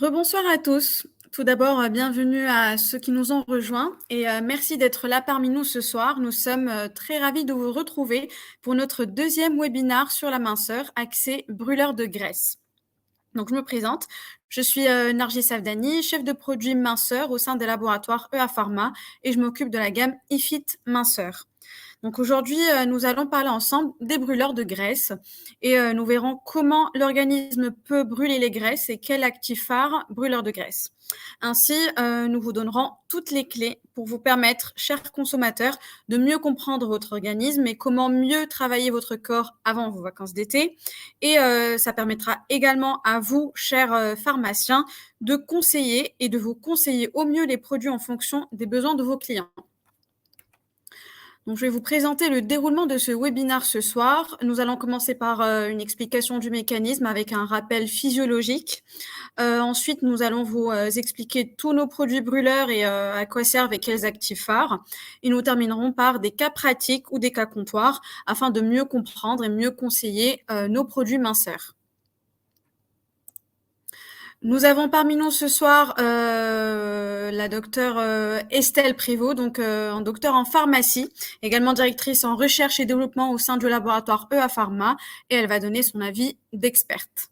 Rebonsoir à tous. Tout d'abord, bienvenue à ceux qui nous ont rejoints et merci d'être là parmi nous ce soir. Nous sommes très ravis de vous retrouver pour notre deuxième webinaire sur la minceur, axé brûleur de graisse. Donc, je me présente. Je suis Nargis Savdani, chef de produit minceur au sein des laboratoires EA Pharma et je m'occupe de la gamme IFIT minceur. Donc aujourd'hui, nous allons parler ensemble des brûleurs de graisse et nous verrons comment l'organisme peut brûler les graisses et quel actif phare brûleur de graisse. Ainsi, nous vous donnerons toutes les clés pour vous permettre, chers consommateurs, de mieux comprendre votre organisme et comment mieux travailler votre corps avant vos vacances d'été. Et ça permettra également à vous, chers pharmaciens, de conseiller et de vous conseiller au mieux les produits en fonction des besoins de vos clients. Donc, je vais vous présenter le déroulement de ce webinaire ce soir. Nous allons commencer par une explication du mécanisme avec un rappel physiologique. Ensuite, nous allons vous expliquer tous nos produits brûleurs et à quoi servent et quels actifs phares. Et nous terminerons par des cas pratiques ou des cas comptoirs afin de mieux comprendre et mieux conseiller nos produits minceurs. Nous avons parmi nous ce soir la docteure Estelle Prévost, donc un docteur en pharmacie, également directrice en recherche et développement au sein du laboratoire EA Pharma, et elle va donner son avis d'experte.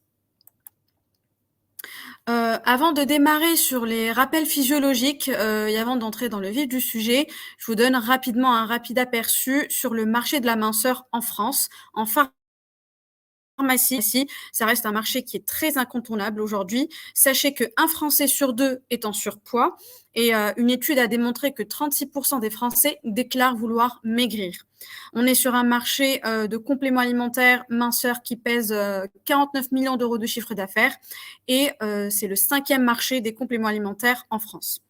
Avant de démarrer sur les rappels physiologiques et avant d'entrer dans le vif du sujet, je vous donne rapidement un rapide aperçu sur le marché de la minceur en France, en pharmacie, ça reste un marché qui est très incontournable aujourd'hui. Sachez qu'un Français sur deux est en surpoids et une étude a démontré que 36% des Français déclarent vouloir maigrir. On est sur un marché de compléments alimentaires minceurs qui pèse 49 millions d'euros de chiffre d'affaires et c'est le 5e marché des compléments alimentaires en France.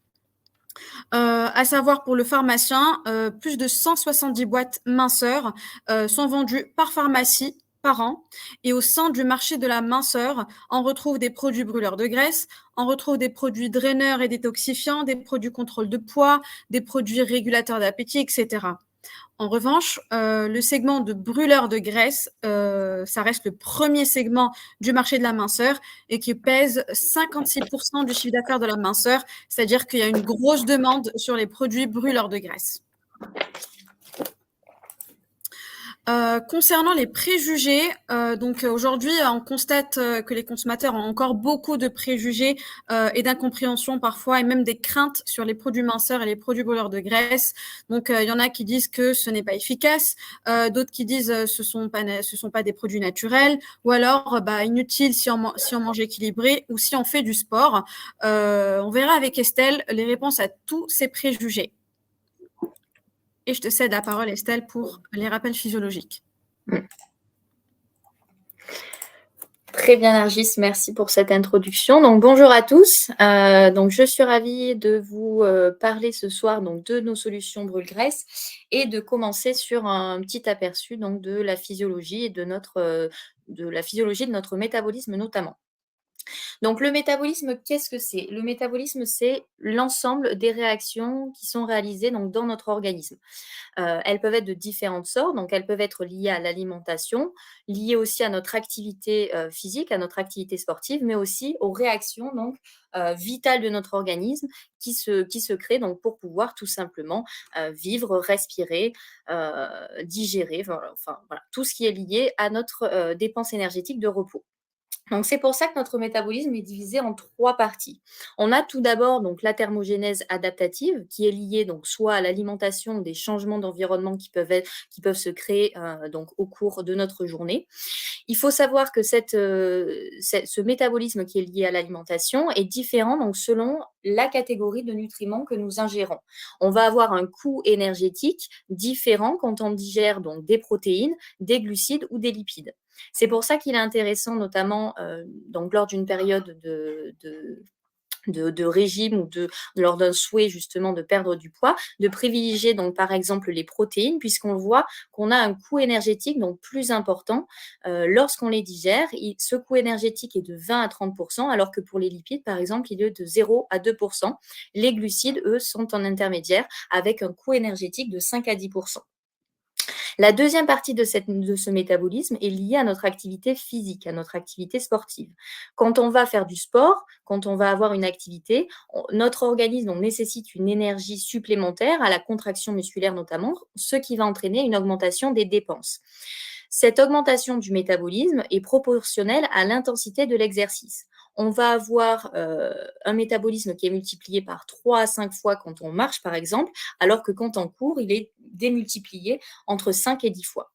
À savoir pour le pharmacien, plus de 170 boîtes minceurs sont vendues par pharmacie par an. Et au sein du marché de la minceur, on retrouve des produits brûleurs de graisse, on retrouve des produits draineurs et détoxifiants, des produits contrôle de poids, des produits régulateurs d'appétit, etc. En revanche, le segment de brûleurs de graisse, ça reste le premier segment du marché de la minceur et qui pèse 56% du chiffre d'affaires de la minceur, c'est-à-dire qu'il y a une grosse demande sur les produits brûleurs de graisse. Concernant les préjugés, donc aujourd'hui, on constate que les consommateurs ont encore beaucoup de préjugés et d'incompréhension parfois, et même des craintes sur les produits minceurs et les produits brûleurs de graisse. Donc, il y en a qui disent que ce n'est pas efficace, d'autres qui disent ce sont pas des produits naturels, ou alors inutile si on mange équilibré ou si on fait du sport. On verra avec Estelle les réponses à tous ces préjugés. Et je te cède la parole, Estelle, pour les rappels physiologiques. Très bien, Nargis, merci pour cette introduction. Donc, bonjour à tous. Donc, je suis ravie de vous parler ce soir donc, de nos solutions brûle-graisse et de commencer sur un petit aperçu donc, de la physiologie et de la physiologie de notre métabolisme notamment. Donc, le métabolisme, qu'est-ce que c'est? Le métabolisme, c'est l'ensemble des réactions qui sont réalisées donc, dans notre organisme. Elles peuvent être de différentes sortes, donc elles peuvent être liées à l'alimentation, liées aussi à notre activité physique, à notre activité sportive, mais aussi aux réactions donc, vitales de notre organisme qui se créent donc, pour pouvoir tout simplement vivre, respirer, digérer, enfin, voilà, tout ce qui est lié à notre dépense énergétique de repos. Donc, c'est pour ça que notre métabolisme est divisé en 3 parties. On a tout d'abord donc la thermogénèse adaptative qui est liée donc soit à l'alimentation, des changements d'environnement qui peuvent se créer donc au cours de notre journée. Il faut savoir que ce métabolisme qui est lié à l'alimentation est différent donc selon la catégorie de nutriments que nous ingérons. On va avoir un coût énergétique différent quand on digère donc des protéines, des glucides ou des lipides. C'est pour ça qu'il est intéressant, notamment donc lors d'une période de régime ou lors d'un souhait justement de perdre du poids, de privilégier donc par exemple les protéines, puisqu'on voit qu'on a un coût énergétique donc plus important lorsqu'on les digère. Ce coût énergétique est de 20 à 30%, alors que pour les lipides, par exemple, il est de 0 à 2%. Les glucides, eux, sont en intermédiaire avec un coût énergétique de 5 à 10%. La deuxième partie de ce métabolisme est liée à notre activité physique, à notre activité sportive. Quand on va faire du sport, quand on va avoir une activité, notre organisme nécessite une énergie supplémentaire à la contraction musculaire notamment, ce qui va entraîner une augmentation des dépenses. Cette augmentation du métabolisme est proportionnelle à l'intensité de l'exercice. On va avoir un métabolisme qui est multiplié par 3 à 5 fois quand on marche, par exemple, alors que quand on court, il est démultiplié entre 5 et 10 fois.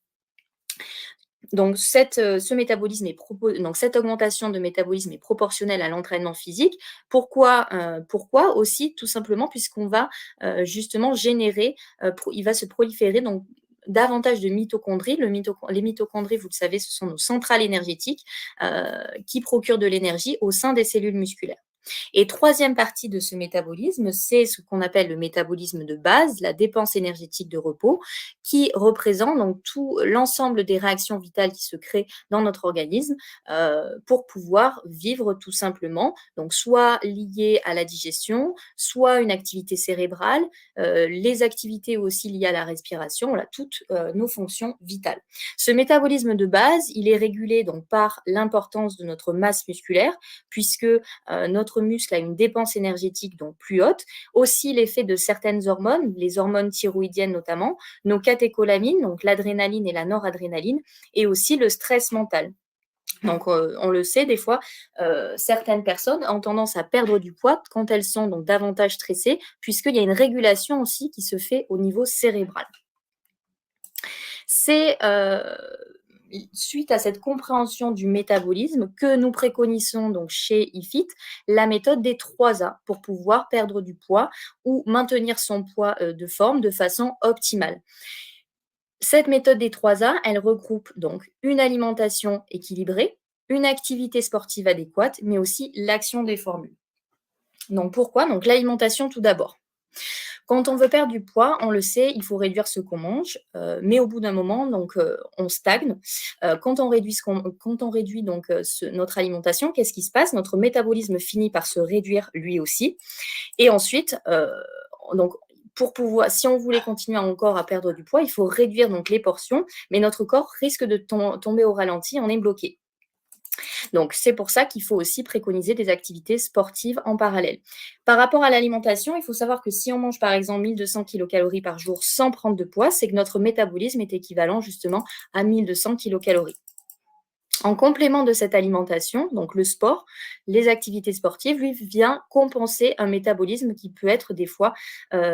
Donc, cette augmentation de métabolisme est proportionnelle à l'entraînement physique. Pourquoi aussi? Tout simplement puisqu'on va justement générer, il va se proliférer donc davantage de mitochondries. Les mitochondries, vous le savez, ce sont nos centrales énergétiques qui procurent de l'énergie au sein des cellules musculaires. Et troisième partie de ce métabolisme, c'est ce qu'on appelle le métabolisme de base, la dépense énergétique de repos, qui représente donc tout l'ensemble des réactions vitales qui se créent dans notre organisme pour pouvoir vivre tout simplement, donc soit liées à la digestion, soit une activité cérébrale, les activités aussi liées à la respiration, voilà, toutes nos fonctions vitales. Ce métabolisme de base, il est régulé donc par l'importance de notre masse musculaire, puisque notre muscle a une dépense énergétique donc plus haute, aussi l'effet de certaines hormones, les hormones thyroïdiennes notamment, nos catécholamines, donc l'adrénaline et la noradrénaline, et aussi le stress mental. Donc, on le sait, des fois, certaines personnes ont tendance à perdre du poids quand elles sont donc davantage stressées, puisqu'il y a une régulation aussi qui se fait au niveau cérébral. C'est suite à cette compréhension du métabolisme que nous préconisons donc chez IFIT la méthode des 3A pour pouvoir perdre du poids ou maintenir son poids de forme de façon optimale. Cette méthode des 3A, elle regroupe donc une alimentation équilibrée, une activité sportive adéquate, mais aussi l'action des formules. Donc pourquoi? Donc l'alimentation tout d'abord. Quand on veut perdre du poids, on le sait, il faut réduire ce qu'on mange, mais au bout d'un moment, donc, on stagne. Quand on réduit donc notre alimentation, qu'est-ce qui se passe? Notre métabolisme finit par se réduire lui aussi. Et ensuite, donc, si on voulait continuer encore à perdre du poids, il faut réduire donc les portions, mais notre corps risque de tomber au ralenti, on est bloqué. Donc, c'est pour ça qu'il faut aussi préconiser des activités sportives en parallèle. Par rapport à l'alimentation, il faut savoir que si on mange par exemple 1200 kilocalories par jour sans prendre de poids, c'est que notre métabolisme est équivalent justement à 1200 kilocalories. En complément de cette alimentation, donc le sport, les activités sportives, lui, vient compenser un métabolisme qui peut être des fois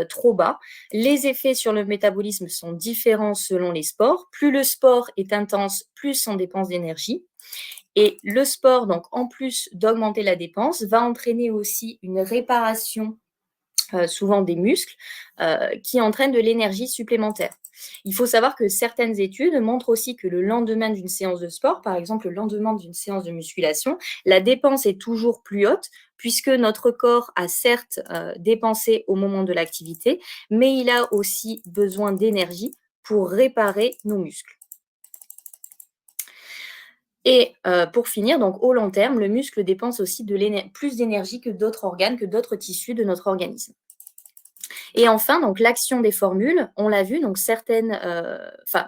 trop bas. Les effets sur le métabolisme sont différents selon les sports. Plus le sport est intense, plus on dépense d'énergie. Et le sport, donc en plus d'augmenter la dépense, va entraîner aussi une réparation souvent des muscles qui entraîne de l'énergie supplémentaire. Il faut savoir que certaines études montrent aussi que le lendemain d'une séance de sport, par exemple le lendemain d'une séance de musculation, la dépense est toujours plus haute puisque notre corps a certes dépensé au moment de l'activité, mais il a aussi besoin d'énergie pour réparer nos muscles. Et pour finir, donc au long terme, le muscle dépense aussi plus d'énergie que d'autres organes, que d'autres tissus de notre organisme. Et enfin, donc l'action des formules, on l'a vu, donc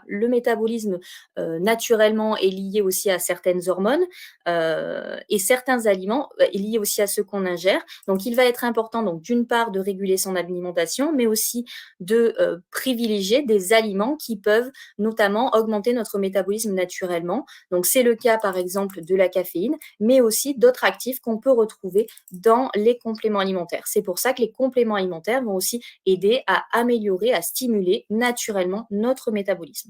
le métabolisme naturellement est lié aussi à certaines hormones et certains aliments est lié aussi à ce qu'on ingère. Donc, il va être important, donc d'une part, de réguler son alimentation, mais aussi de privilégier des aliments qui peuvent notamment augmenter notre métabolisme naturellement. Donc, c'est le cas, par exemple, de la caféine, mais aussi d'autres actifs qu'on peut retrouver dans les compléments alimentaires. C'est pour ça que les compléments alimentaires vont aussi aider à améliorer, à stimuler naturellement notre métabolisme.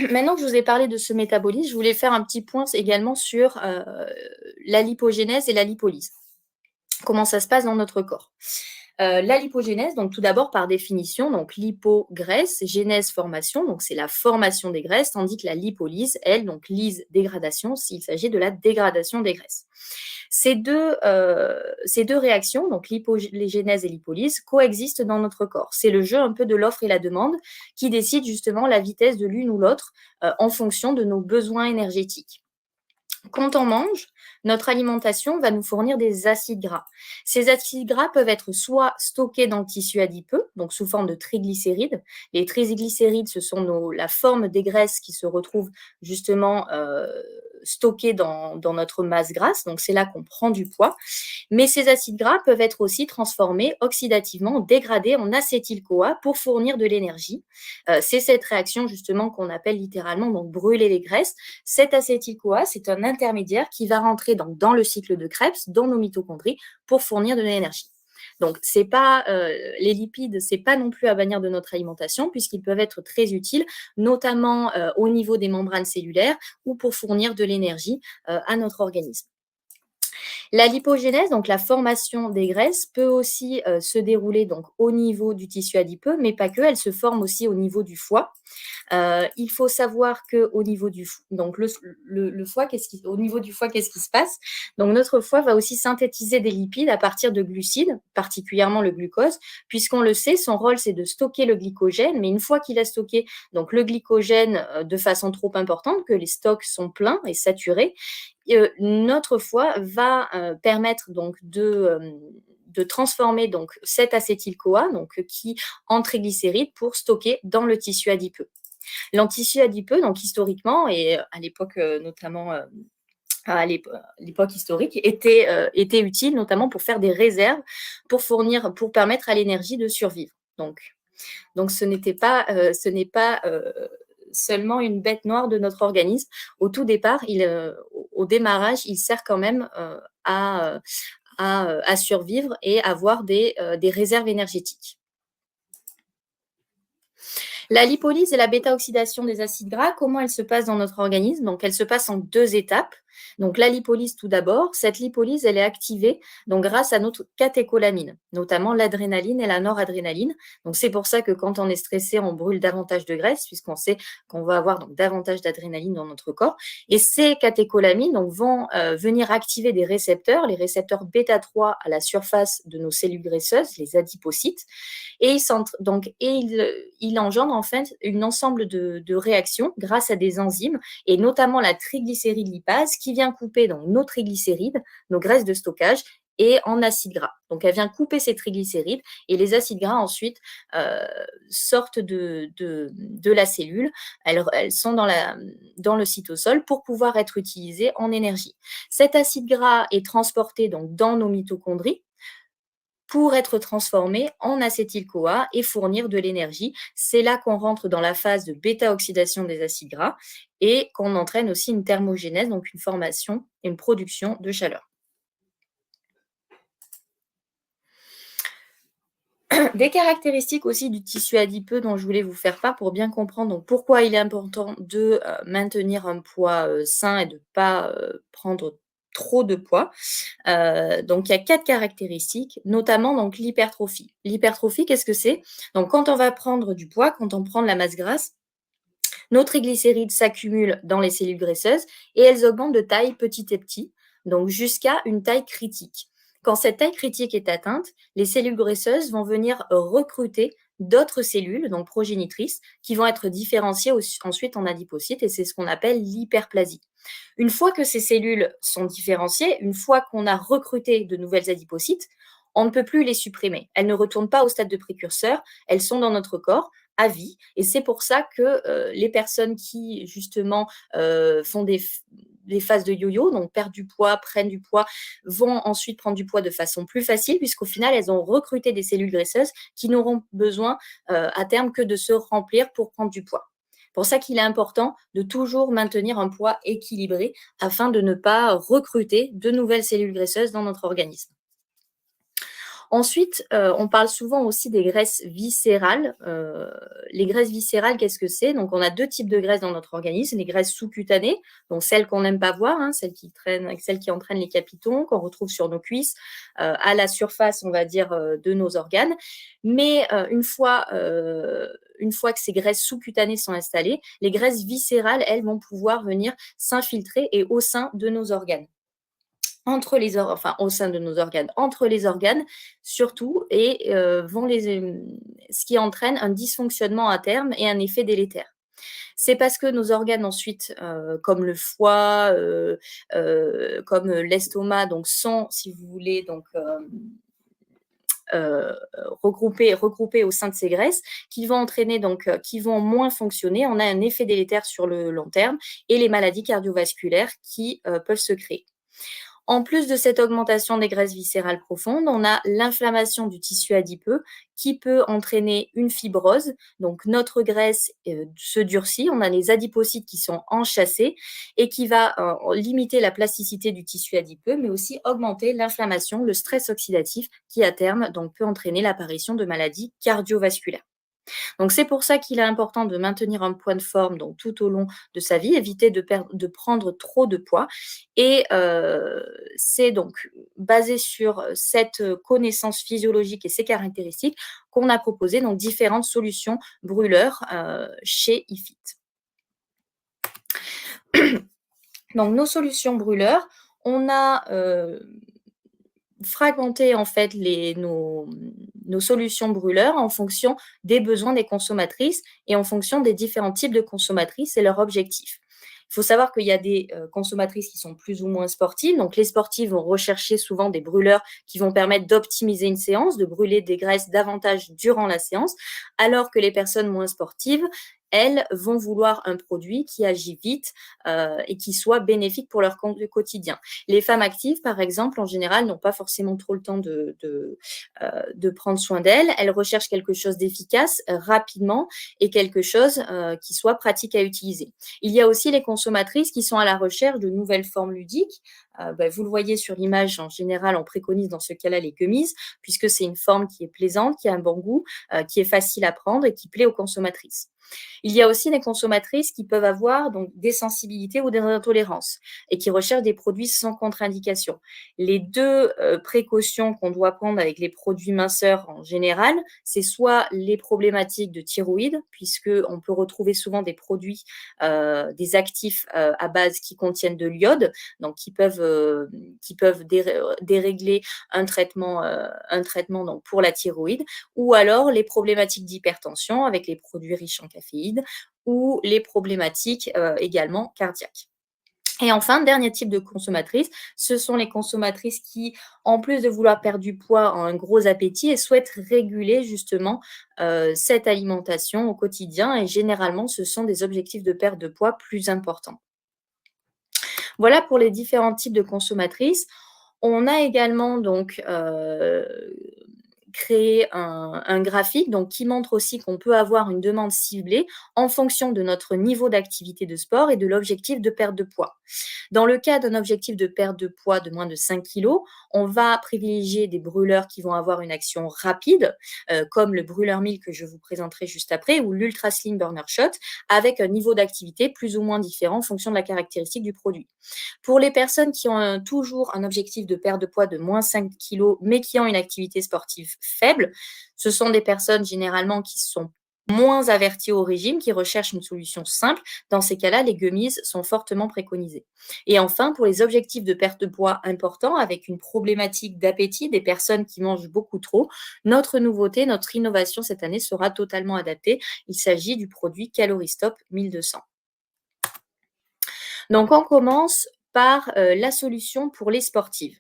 Maintenant que je vous ai parlé de ce métabolisme, je voulais faire un petit point également sur la lipogénèse et la lipolyse. Comment ça se passe dans notre corps? La lipogénèse, donc tout d'abord par définition, donc lipo, graisse, génèse, formation, donc c'est la formation des graisses, tandis que la lipolyse, elle, donc lyse, dégradation, s'il s'agit de la dégradation des graisses. Ces deux réactions, donc lipogénèse et lipolyse, coexistent dans notre corps. C'est le jeu un peu de l'offre et la demande qui décide justement la vitesse de l'une ou l'autre en fonction de nos besoins énergétiques. Quand on mange, notre alimentation va nous fournir des acides gras. Ces acides gras peuvent être soit stockés dans le tissu adipeux, donc sous forme de triglycérides. Les triglycérides, ce sont la forme des graisses qui se retrouvent justement stockées dans notre masse grasse, donc c'est là qu'on prend du poids. Mais ces acides gras peuvent être aussi transformés oxydativement, dégradés en acétyl-CoA pour fournir de l'énergie. C'est cette réaction justement qu'on appelle littéralement donc brûler les graisses. Cet acétyl-CoA, c'est un intermédiaire qui va rentrer dans le cycle de Krebs, dans nos mitochondries, pour fournir de l'énergie. Donc, les lipides, c'est pas non plus à bannir de notre alimentation, puisqu'ils peuvent être très utiles, notamment au niveau des membranes cellulaires ou pour fournir de l'énergie à notre organisme. La lipogénèse, donc la formation des graisses, peut aussi se dérouler donc au niveau du tissu adipeux, mais pas que, elle se forme aussi au niveau du foie. Il faut savoir qu'au niveau du foie, donc le foie, au niveau du foie, qu'est-ce qui se passe? Donc notre foie va aussi synthétiser des lipides à partir de glucides, particulièrement le glucose, puisqu'on le sait, son rôle c'est de stocker le glycogène, mais une fois qu'il a stocké donc le glycogène de façon trop importante, que les stocks sont pleins et saturés, notre foie va permettre donc de transformer donc cet acétyl-CoA qui en triglycérides pour stocker dans le tissu adipeux. L'antissu adipeux, donc historiquement et à l'époque notamment à l'époque historique, était utile notamment pour faire des réserves, pour permettre à l'énergie de survivre. Donc ce n'est pas seulement une bête noire de notre organisme. Au tout départ, au démarrage, il sert quand même à survivre et avoir des réserves énergétiques. La lipolyse et la bêta-oxydation des acides gras, comment elle se passe dans notre organisme? Donc, elle se passe en 2 étapes. Donc, la lipolyse tout d'abord. Cette lipolyse, elle est activée donc, grâce à notre catécholamine, notamment l'adrénaline et la noradrénaline. Donc, c'est pour ça que quand on est stressé, on brûle davantage de graisse, puisqu'on sait qu'on va avoir donc, davantage d'adrénaline dans notre corps. Et ces catécholamines vont venir activer des récepteurs, les récepteurs bêta-3 à la surface de nos cellules graisseuses, les adipocytes. Et il engendre en fait un ensemble de réactions grâce à des enzymes et notamment la triglycéride lipase qui vient couper donc, nos triglycérides, nos graisses de stockage et en acides gras. Donc, elle vient couper ces triglycérides et les acides gras ensuite sortent de la cellule. Elles sont dans le cytosol pour pouvoir être utilisées en énergie. Cet acide gras est transporté donc, dans nos mitochondries pour être transformé en acétyl-CoA et fournir de l'énergie. C'est là qu'on rentre dans la phase de bêta-oxydation des acides gras et qu'on entraîne aussi une thermogénèse, donc une formation et une production de chaleur. Des caractéristiques aussi du tissu adipeux dont je voulais vous faire part pour bien comprendre donc, pourquoi il est important de maintenir un poids sain et de ne pas prendre trop de poids. Donc, il y a 4 caractéristiques, notamment donc l'hypertrophie. L'hypertrophie, qu'est-ce que c'est? Donc, quand on va prendre du poids, quand on prend de la masse grasse, nos triglycérides s'accumulent dans les cellules graisseuses et elles augmentent de taille petit à petit, donc jusqu'à une taille critique. Quand cette taille critique est atteinte, les cellules graisseuses vont venir recruter d'autres cellules, donc progénitrices, qui vont être différenciées ensuite en adipocytes et c'est ce qu'on appelle l'hyperplasie. Une fois que ces cellules sont différenciées, une fois qu'on a recruté de nouvelles adipocytes, on ne peut plus les supprimer. Elles ne retournent pas au stade de précurseur, elles sont dans notre corps à vie. Et c'est pour ça que les personnes qui, justement, font des phases de yo-yo, donc perdent du poids, prennent du poids, vont ensuite prendre du poids de façon plus facile, puisqu'au final, elles ont recruté des cellules graisseuses qui n'auront besoin à terme que de se remplir pour prendre du poids. C'est pour ça qu'il est important de toujours maintenir un poids équilibré afin de ne pas recruter de nouvelles cellules graisseuses dans notre organisme. Ensuite, on parle souvent aussi des graisses viscérales. Les graisses viscérales, qu'est-ce que c'est? Donc, on a 2 types de graisses dans notre organisme. Les graisses sous-cutanées, donc celles qu'on n'aime pas voir, celles qui entraînent les capitons, qu'on retrouve sur nos cuisses, à la surface, on va dire, de nos organes. Mais une fois que ces graisses sous-cutanées sont installées, les graisses viscérales, elles, vont pouvoir venir s'infiltrer et au sein de nos organes. Au sein de nos organes, entre les organes surtout, et ce qui entraîne un dysfonctionnement à terme et un effet délétère. C'est parce que nos organes ensuite, comme le foie, comme l'estomac, donc sont, si vous voulez, donc regroupés au sein de ces graisses, qui vont entraîner donc, qui vont moins fonctionner. On a un effet délétère sur le long terme et les maladies cardiovasculaires qui peuvent se créer. En plus de cette augmentation des graisses viscérales profondes, on a l'inflammation du tissu adipeux qui peut entraîner une fibrose. Donc notre graisse se durcit, on a les adipocytes qui sont enchâssés et qui va limiter la plasticité du tissu adipeux, mais aussi augmenter l'inflammation, le stress oxydatif qui à terme donc, peut entraîner l'apparition de maladies cardiovasculaires. Donc c'est pour ça qu'il est important de maintenir un point de forme donc, tout au long de sa vie, éviter de prendre trop de poids. Et c'est donc basé sur cette connaissance physiologique et ses caractéristiques qu'on a proposé donc différentes solutions brûleurs chez IFIT. Donc nos solutions brûleurs, on a fragmenter en fait nos solutions brûleurs en fonction des besoins des consommatrices et en fonction des différents types de consommatrices et leurs objectifs. Il faut savoir qu'il y a des consommatrices qui sont plus ou moins sportives. Donc, les sportives vont rechercher souvent des brûleurs qui vont permettre d'optimiser une séance, de brûler des graisses davantage durant la séance, alors que les personnes moins sportives, elles vont vouloir un produit qui agit vite et qui soit bénéfique pour leur quotidien. Les femmes actives, par exemple, en général, n'ont pas forcément trop le temps de prendre soin d'elles. Elles recherchent quelque chose d'efficace rapidement et quelque chose qui soit pratique à utiliser. Il y a aussi les consommatrices qui sont à la recherche de nouvelles formes ludiques. Vous le voyez sur l'image, en général, on préconise dans ce cas-là les gummies, puisque c'est une forme qui est plaisante, qui a un bon goût, qui est facile à prendre et qui plaît aux consommatrices. Il y a aussi des consommatrices qui peuvent avoir donc, des sensibilités ou des intolérances et qui recherchent des produits sans contre-indication. Les deux précautions qu'on doit prendre avec les produits minceurs en général, c'est soit les problématiques de thyroïde, puisqu'on peut retrouver souvent des produits, des actifs à base qui contiennent de l'iode, donc qui peuvent dérégler un traitement donc, pour la thyroïde, ou alors les problématiques d'hypertension avec les produits riches en caféine ou les problématiques également cardiaques. Et enfin, dernier type de consommatrices, ce sont les consommatrices qui, en plus de vouloir perdre du poids, ont un gros appétit et souhaitent réguler justement cette alimentation au quotidien. Et généralement, ce sont des objectifs de perte de poids plus importants. Voilà pour les différents types de consommatrices. On a également donc créé un graphique donc, qui montre aussi qu'on peut avoir une demande ciblée en fonction de notre niveau d'activité de sport et de l'objectif de perte de poids. Dans le cas d'un objectif de perte de poids de moins de 5 kg, on va privilégier des brûleurs qui vont avoir une action rapide, comme le brûleur 1000 que je vous présenterai juste après, ou l'Ultra Slim Burner Shot, avec un niveau d'activité plus ou moins différent en fonction de la caractéristique du produit. Pour les personnes qui ont toujours un objectif de perte de poids de moins 5 kg, mais qui ont une activité sportive faible, ce sont des personnes généralement qui sont moins avertis au régime, qui recherchent une solution simple. Dans ces cas-là, les gummies sont fortement préconisés. Et enfin, pour les objectifs de perte de poids importants, avec une problématique d'appétit, des personnes qui mangent beaucoup trop, notre nouveauté, notre innovation cette année sera totalement adaptée. Il s'agit du produit Calorie Stop 1200. Donc, on commence par la solution pour les sportives.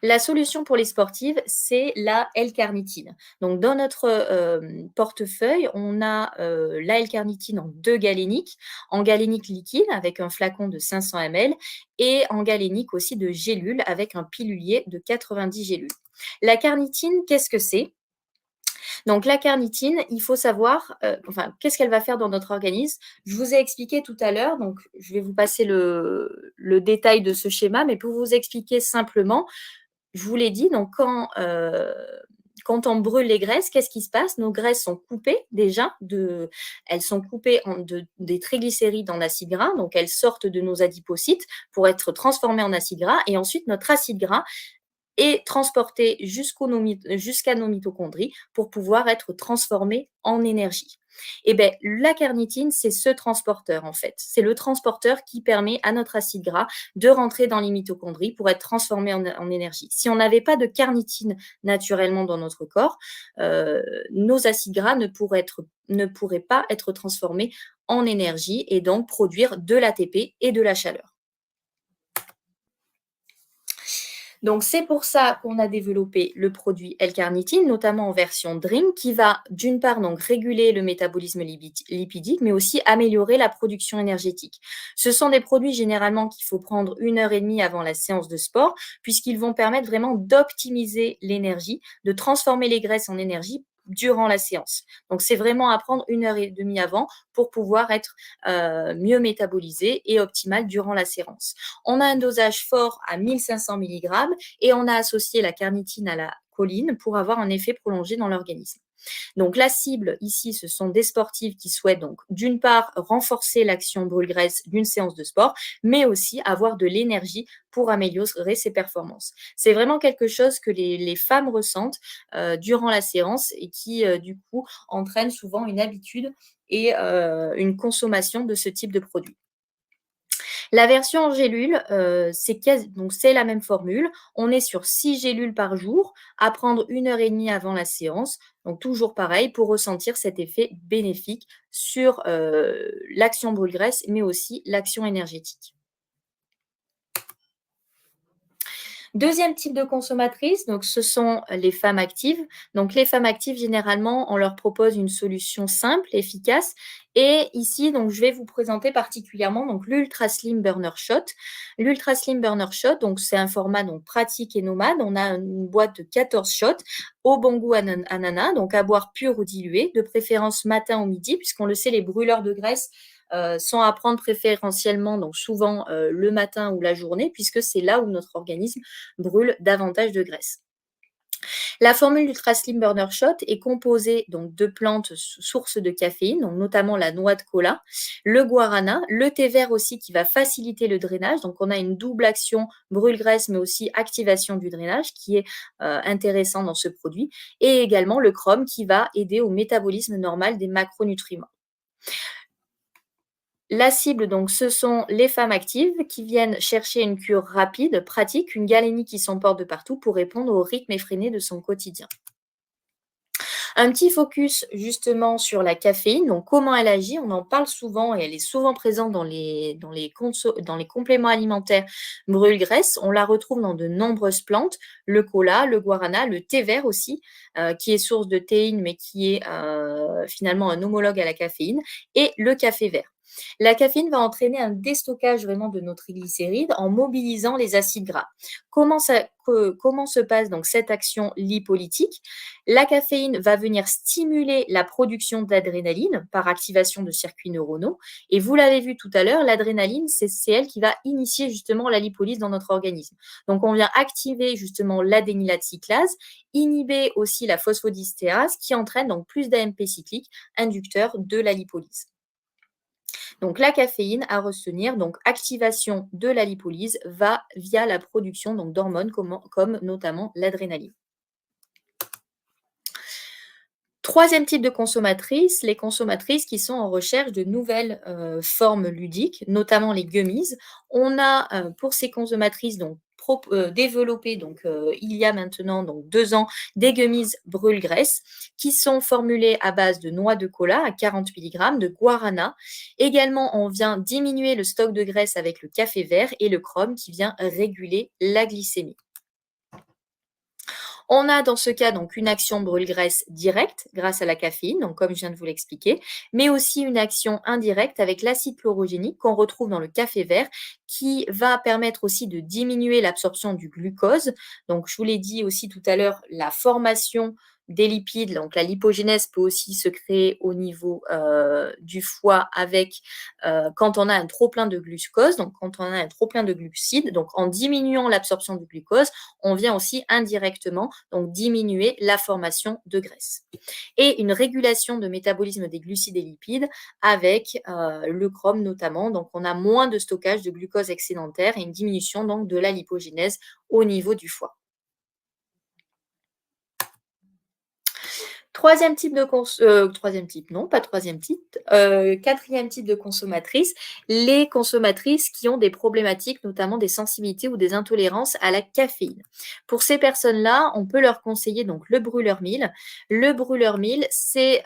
La solution pour les sportives, c'est la L-carnitine. Donc, dans notre portefeuille, on a la L-carnitine en 2 galéniques, en galénique liquide avec un flacon de 500 ml et en galénique aussi de gélules avec un pilulier de 90 gélules. La carnitine, qu'est-ce que c'est ? Donc, la carnitine, il faut savoir, qu'est-ce qu'elle va faire dans notre organisme. Je vous ai expliqué tout à l'heure, donc je vais vous passer le détail de ce schéma, mais pour vous expliquer simplement, je vous l'ai dit, donc quand on brûle les graisses, qu'est-ce qui se passe ? Nos graisses sont coupées déjà, elles sont coupées des triglycérides en acides gras, donc elles sortent de nos adipocytes pour être transformées en acides gras, et ensuite notre acide gras et transporté jusqu'à nos mitochondries pour pouvoir être transformé en énergie. Et bien, la carnitine, c'est ce transporteur en fait. C'est le transporteur qui permet à notre acide gras de rentrer dans les mitochondries pour être transformé en énergie. Si on n'avait pas de carnitine naturellement dans notre corps, nos acides gras ne pourraient pas être transformés en énergie et donc produire de l'ATP et de la chaleur. Donc, c'est pour ça qu'on a développé le produit L-carnitine, notamment en version drink, qui va d'une part donc réguler le métabolisme lipidique, mais aussi améliorer la production énergétique. Ce sont des produits généralement qu'il faut prendre 1h30 avant la séance de sport, puisqu'ils vont permettre vraiment d'optimiser l'énergie, de transformer les graisses en énergie durant la séance. Donc, c'est vraiment à prendre 1h30 avant pour pouvoir être mieux métabolisé et optimal durant la séance. On a un dosage fort à 1500 mg et on a associé la carnitine à la choline pour avoir un effet prolongé dans l'organisme. Donc, la cible ici, ce sont des sportifs qui souhaitent donc d'une part renforcer l'action brûle-graisse d'une séance de sport, mais aussi avoir de l'énergie pour améliorer ses performances. C'est vraiment quelque chose que les femmes ressentent durant la séance et qui, du coup, entraîne souvent une habitude et une consommation de ce type de produit. La version en gélule, c'est la même formule. On est sur 6 gélules par jour, à prendre 1h30 avant la séance. Donc, toujours pareil, pour ressentir cet effet bénéfique sur l'action brûle-graisse, mais aussi l'action énergétique. Deuxième type de consommatrices, donc ce sont les femmes actives. Donc les femmes actives, généralement, on leur propose une solution simple, efficace. Et ici, donc, je vais vous présenter particulièrement donc, l'Ultra Slim Burner Shot. L'Ultra Slim Burner Shot, donc, c'est un format donc, pratique et nomade. On a une boîte de 14 shots au bon goût ananas, donc à boire pur ou dilué, de préférence matin ou midi, puisqu'on le sait, les brûleurs de graisse sont à prendre préférentiellement, donc souvent le matin ou la journée, puisque c'est là où notre organisme brûle davantage de graisse. La formule Ultra Slim Burner Shot est composée donc de plantes sources de caféine, donc notamment la noix de cola, le guarana, le thé vert aussi qui va faciliter le drainage. Donc on a une double action brûle-graisse mais aussi activation du drainage qui est intéressant dans ce produit, et également le chrome qui va aider au métabolisme normal des macronutriments. La cible, donc, ce sont les femmes actives qui viennent chercher une cure rapide, pratique, une galénie qui s'emporte de partout pour répondre au rythme effréné de son quotidien. Un petit focus justement sur la caféine, donc comment elle agit, on en parle souvent et elle est souvent présente dans les compléments alimentaires brûle-graisse. On la retrouve dans de nombreuses plantes, le cola, le guarana, le thé vert aussi, qui est source de théine mais qui est finalement un homologue à la caféine, et le café vert. La caféine va entraîner un déstockage vraiment de nos triglycérides en mobilisant les acides gras. Comment se passe donc cette action lipolytique? La caféine va venir stimuler la production d'adrénaline par activation de circuits neuronaux. Et vous l'avez vu tout à l'heure, l'adrénaline, c'est elle qui va initier justement la lipolyse dans notre organisme. Donc, on vient activer justement l'adénylate cyclase, inhiber aussi la phosphodystérase qui entraîne donc plus d'AMP cyclique, inducteur de la lipolyse. Donc, la caféine à retenir, donc activation de la lipolyse va via la production donc d'hormones comme notamment l'adrénaline. Troisième type de consommatrices, les consommatrices qui sont en recherche de nouvelles formes ludiques, notamment les gummies. On a pour ces consommatrices donc développé donc il y a maintenant donc 2 ans des gummies brûle-graisse qui sont formulées à base de noix de cola à 40 mg, de guarana. Également, on vient diminuer le stock de graisse avec le café vert et le chrome qui vient réguler la glycémie. On a dans ce cas donc une action brûle-graisse directe grâce à la caféine, donc comme je viens de vous l'expliquer, mais aussi une action indirecte avec l'acide chlorogénique qu'on retrouve dans le café vert qui va permettre aussi de diminuer l'absorption du glucose. Donc je vous l'ai dit aussi tout à l'heure, la formation des lipides, donc la lipogénèse peut aussi se créer au niveau du foie avec quand on a un trop plein de glucose, donc quand on a un trop plein de glucides, donc en diminuant l'absorption du glucose, on vient aussi indirectement donc diminuer la formation de graisse. Et une régulation de métabolisme des glucides et lipides avec le chrome notamment, donc on a moins de stockage de glucose excédentaire et une diminution donc de la lipogénèse au niveau du foie. Troisième type de troisième type, non, pas troisième type. Quatrième type de consommatrice, les consommatrices qui ont des problématiques, notamment des sensibilités ou des intolérances à la caféine. Pour ces personnes-là, on peut leur conseiller donc le brûleur 1000. Le brûleur 1000, c'est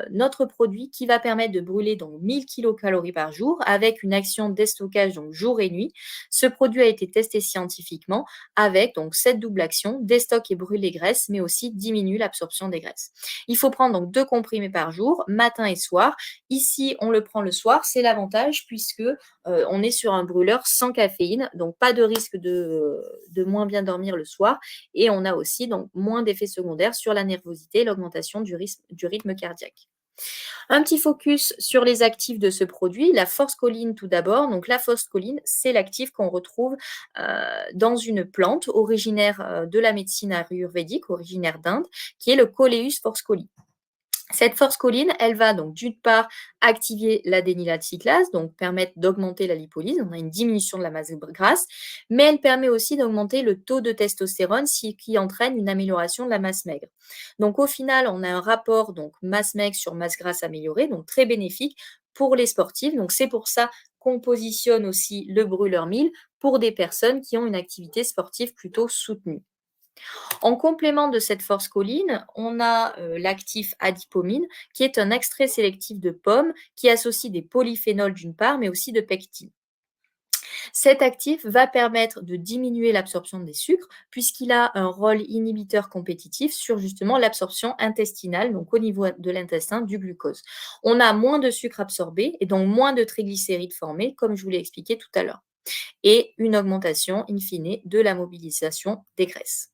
notre produit qui va permettre de brûler donc 1000 kilocalories par jour avec une action déstockage donc jour et nuit. Ce produit a été testé scientifiquement avec donc cette double action, déstocke et brûle les graisses, mais aussi diminue l'absorption des graisses. Il faut prendre donc 2 comprimés par jour, matin et soir. Ici, on le prend le soir, c'est l'avantage puisque on est sur un brûleur sans caféine, donc pas de risque de moins bien dormir le soir. Et on a aussi donc moins d'effets secondaires sur la nervosité et l'augmentation du rythme cardiaque. Un petit focus sur les actifs de ce produit, la forscholine tout d'abord. Donc la forscholine, c'est l'actif qu'on retrouve dans une plante originaire de la médecine ayurvédique, originaire d'Inde, qui est le Coleus forscholine. Cette forscholine, elle va donc d'une part activer l'adénylate cyclase, donc permettre d'augmenter la lipolyse, on a une diminution de la masse grasse, mais elle permet aussi d'augmenter le taux de testostérone, ce qui entraîne une amélioration de la masse maigre. Donc au final, on a un rapport donc masse maigre sur masse grasse améliorée, donc très bénéfique pour les sportifs. Donc c'est pour ça qu'on positionne aussi le brûleur 1000 pour des personnes qui ont une activité sportive plutôt soutenue. En complément de cette forscholine, on a l'actif adipomine, qui est un extrait sélectif de pomme qui associe des polyphénols d'une part, mais aussi de pectine. Cet actif va permettre de diminuer l'absorption des sucres puisqu'il a un rôle inhibiteur compétitif sur justement l'absorption intestinale, donc au niveau de l'intestin, du glucose. On a moins de sucre absorbé et donc moins de triglycérides formés, comme je vous l'ai expliqué tout à l'heure, et une augmentation in fine de la mobilisation des graisses.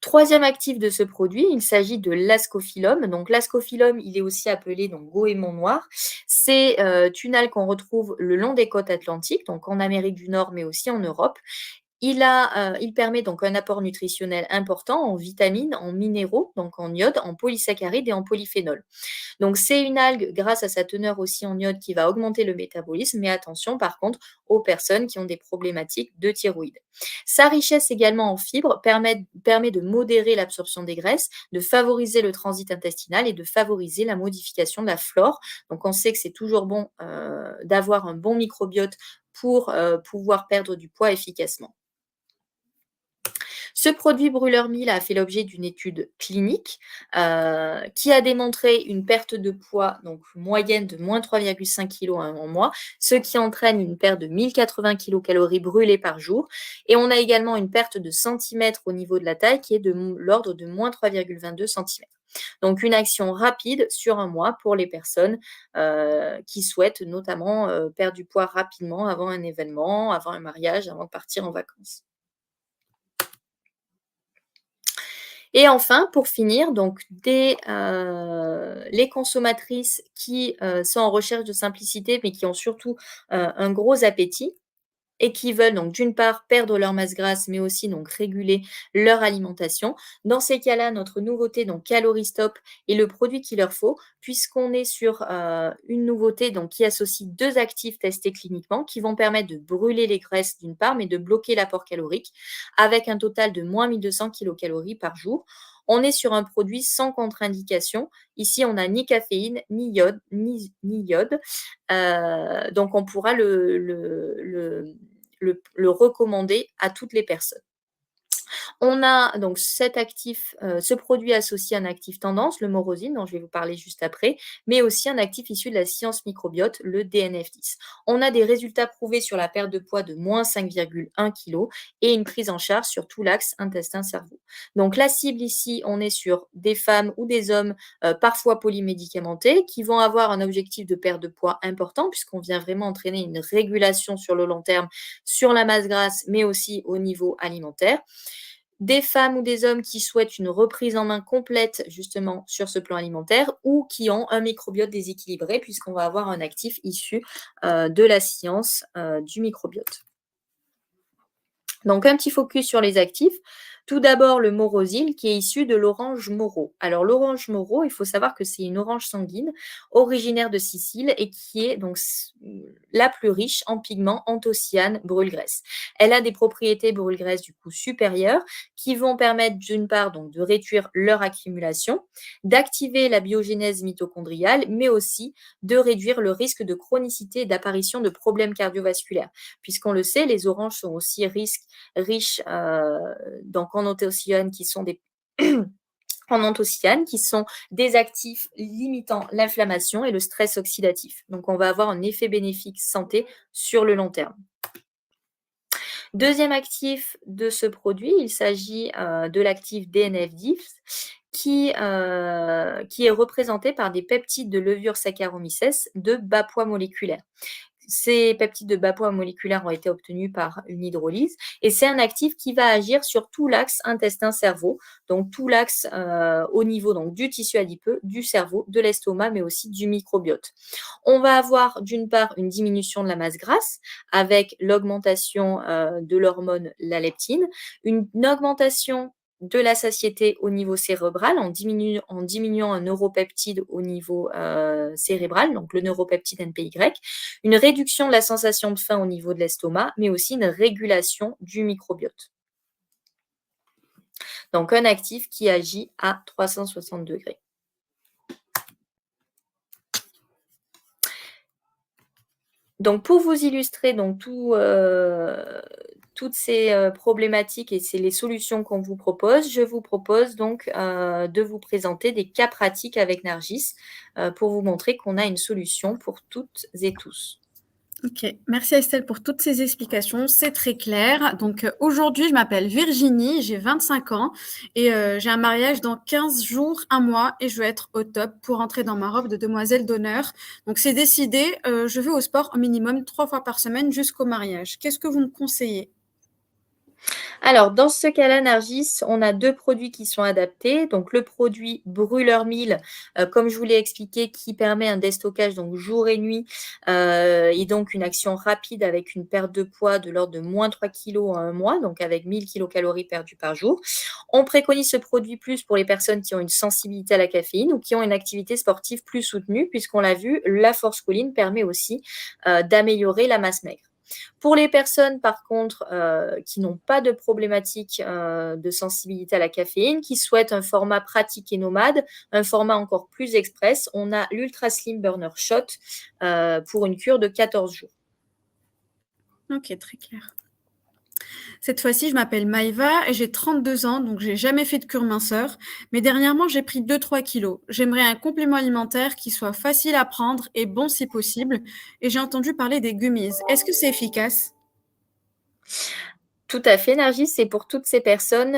Troisième actif de ce produit, il s'agit de l'ascophyllum. Donc l'ascophyllum, il est aussi appelé donc goémon noir. C'est une algue qu'on retrouve le long des côtes atlantiques, donc en Amérique du Nord, mais aussi en Europe. Il permet donc un apport nutritionnel important en vitamines, en minéraux, donc en iode, en polysaccharides et en polyphénols. Donc c'est une algue, grâce à sa teneur aussi en iode, qui va augmenter le métabolisme, mais attention par contre aux personnes qui ont des problématiques de thyroïde. Sa richesse également en fibres permet de modérer l'absorption des graisses, de favoriser le transit intestinal et de favoriser la modification de la flore. Donc on sait que c'est toujours bon d'avoir un bon microbiote pour pouvoir perdre du poids efficacement. Ce produit brûleur 1000 a fait l'objet d'une étude clinique qui a démontré une perte de poids donc moyenne de moins 3,5 kg en mois, ce qui entraîne une perte de 1080 kilocalories brûlées par jour. Et on a également une perte de centimètres au niveau de la taille qui est de l'ordre de moins 3,22 cm. Donc une action rapide sur un mois pour les personnes qui souhaitent notamment perdre du poids rapidement avant un événement, avant un mariage, avant de partir en vacances. Et enfin, pour finir, donc les consommatrices qui sont en recherche de simplicité, mais qui ont surtout un gros appétit et qui veulent donc d'une part perdre leur masse grasse, mais aussi donc réguler leur alimentation. Dans ces cas-là, notre nouveauté, donc Calorie Stop, est le produit qu'il leur faut, puisqu'on est sur une nouveauté donc, qui associe 2 actifs testés cliniquement, qui vont permettre de brûler les graisses d'une part, mais de bloquer l'apport calorique, avec un total de moins 1200 kilocalories par jour. On est sur un produit sans contre-indication. Ici, on n'a ni caféine, ni iode, donc on pourra le recommander à toutes les personnes. On a donc cet actif, ce produit associé à un actif tendance, le morosine, dont je vais vous parler juste après, mais aussi un actif issu de la science microbiote, le DNF10. On a des résultats prouvés sur la perte de poids de moins 5,1 kg et une prise en charge sur tout l'axe intestin-cerveau. Donc la cible ici, on est sur des femmes ou des hommes parfois polymédicamentés qui vont avoir un objectif de perte de poids important puisqu'on vient vraiment entraîner une régulation sur le long terme sur la masse grasse, mais aussi au niveau alimentaire. Des femmes ou des hommes qui souhaitent une reprise en main complète justement sur ce plan alimentaire ou qui ont un microbiote déséquilibré puisqu'on va avoir un actif issu de la science du microbiote. Donc un petit focus sur les actifs. Tout d'abord, le morosil qui est issu de l'orange moro. Alors, l'orange moro, il faut savoir que c'est une orange sanguine originaire de Sicile et qui est donc la plus riche en pigments anthocyanes brûle-graisse. Elle a des propriétés brûle-graisse du coup supérieures qui vont permettre d'une part donc de réduire leur accumulation, d'activer la biogénèse mitochondriale, mais aussi de réduire le risque de chronicité et d'apparition de problèmes cardiovasculaires. Puisqu'on le sait, les oranges sont aussi riches donc en anthocyanes qui sont des en anthocyanes qui sont des actifs limitant l'inflammation et le stress oxydatif. Donc, on va avoir un effet bénéfique santé sur le long terme. Deuxième actif de ce produit, il s'agit de l'actif DNF-DIF qui est représenté par des peptides de levure Saccharomyces de bas poids moléculaire. Ces peptides de bas poids moléculaire ont été obtenus par une hydrolyse et c'est un actif qui va agir sur tout l'axe intestin-cerveau, donc tout l'axe au niveau donc, du tissu adipeux, du cerveau, de l'estomac, mais aussi du microbiote. On va avoir d'une part une diminution de la masse grasse avec l'augmentation de l'hormone la leptine, une augmentation de la satiété au niveau cérébral en diminuant un neuropeptide au niveau cérébral, donc le neuropeptide NPY, une réduction de la sensation de faim au niveau de l'estomac, mais aussi une régulation du microbiote. Donc un actif qui agit à 360 degrés. Donc pour vous illustrer donc toutes ces problématiques et c'est les solutions qu'on vous propose, je vous propose donc de vous présenter des cas pratiques avec Nargis pour vous montrer qu'on a une solution pour toutes et tous. Ok, merci Estelle pour toutes ces explications, c'est très clair. Donc aujourd'hui, je m'appelle Virginie, j'ai 25 ans et j'ai un mariage dans 15 jours, un mois et je veux être au top pour entrer dans ma robe de demoiselle d'honneur. Donc c'est décidé, je vais au sport au minimum 3 fois par semaine jusqu'au mariage. Qu'est-ce que vous me conseillez ? Alors, dans ce cas-là, Nargis, on a 2 produits qui sont adaptés. Donc, le produit brûleur 1000, comme je vous l'ai expliqué, qui permet un déstockage donc jour et nuit et donc une action rapide avec une perte de poids de l'ordre de moins 3 kg en un mois, donc avec 1000 kilocalories perdues par jour. On préconise ce produit plus pour les personnes qui ont une sensibilité à la caféine ou qui ont une activité sportive plus soutenue, puisqu'on l'a vu, la force colline permet aussi d'améliorer la masse maigre. Pour les personnes, par contre, qui n'ont pas de problématique de sensibilité à la caféine, qui souhaitent un format pratique et nomade, un format encore plus express, on a l'Ultra Slim Burner Shot pour une cure de 14 jours. Ok, très clair. Cette fois-ci, je m'appelle Maïva et j'ai 32 ans, donc j'ai jamais fait de cure minceur. Mais dernièrement, j'ai pris 2-3 kilos. J'aimerais un complément alimentaire qui soit facile à prendre et bon si possible. Et j'ai entendu parler des gummies. Est-ce que c'est efficace ? Tout à fait, Nargis, c'est pour toutes ces personnes.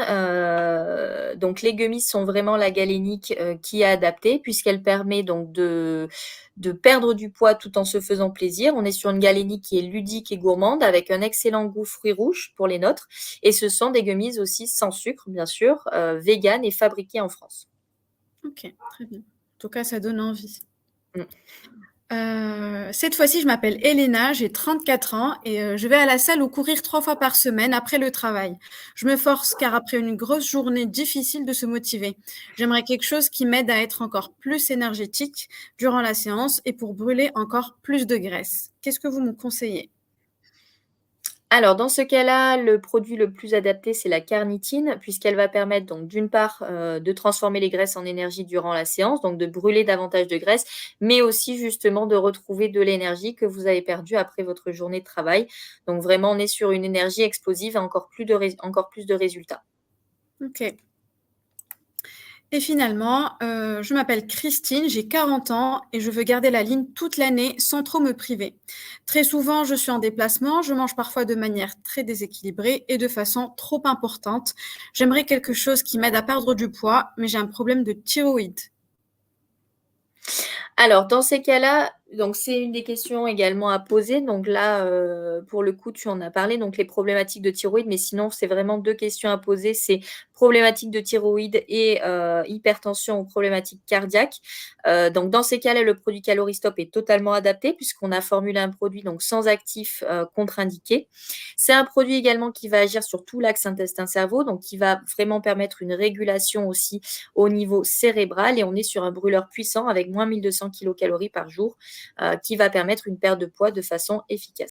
Donc, les gummies sont vraiment la galénique qui est adaptée puisqu'elle permet donc de perdre du poids tout en se faisant plaisir. On est sur une galénique qui est ludique et gourmande avec un excellent goût fruits rouges pour les nôtres. Et ce sont des gummies aussi sans sucre, bien sûr, véganes et fabriquées en France. Ok, très bien. En tout cas, ça donne envie. Mm. Cette fois-ci, je m'appelle Elena, j'ai 34 ans et je vais à la salle ou courir 3 fois par semaine après le travail. Je me force car après une grosse journée difficile de se motiver. J'aimerais quelque chose qui m'aide à être encore plus énergétique durant la séance et pour brûler encore plus de graisse. Qu'est-ce que vous me conseillez ? Alors, dans ce cas-là, le produit le plus adapté, c'est la carnitine, puisqu'elle va permettre donc d'une part de transformer les graisses en énergie durant la séance, donc de brûler davantage de graisse, mais aussi justement de retrouver de l'énergie que vous avez perdue après votre journée de travail. Donc vraiment, on est sur une énergie explosive et encore plus de résultats. Ok. Et finalement, je m'appelle Christine, j'ai 40 ans et je veux garder la ligne toute l'année sans trop me priver. Très souvent, je suis en déplacement, je mange parfois de manière très déséquilibrée et de façon trop importante. J'aimerais quelque chose qui m'aide à perdre du poids, mais j'ai un problème de thyroïde. Alors, dans ces cas-là, Donc, c'est une des questions également à poser. Donc là, pour le coup, tu en as parlé, donc les problématiques de thyroïde, mais sinon, c'est vraiment 2 questions à poser. C'est problématique de thyroïde et hypertension ou problématique cardiaque. Donc dans ces cas-là, le produit Calorie Stop est totalement adapté puisqu'on a formulé un produit donc sans actif contre-indiqué. C'est un produit également qui va agir sur tout l'axe intestin-cerveau, donc qui va vraiment permettre une régulation aussi au niveau cérébral et on est sur un brûleur puissant avec moins 1200 kilocalories par jour qui va permettre une perte de poids de façon efficace.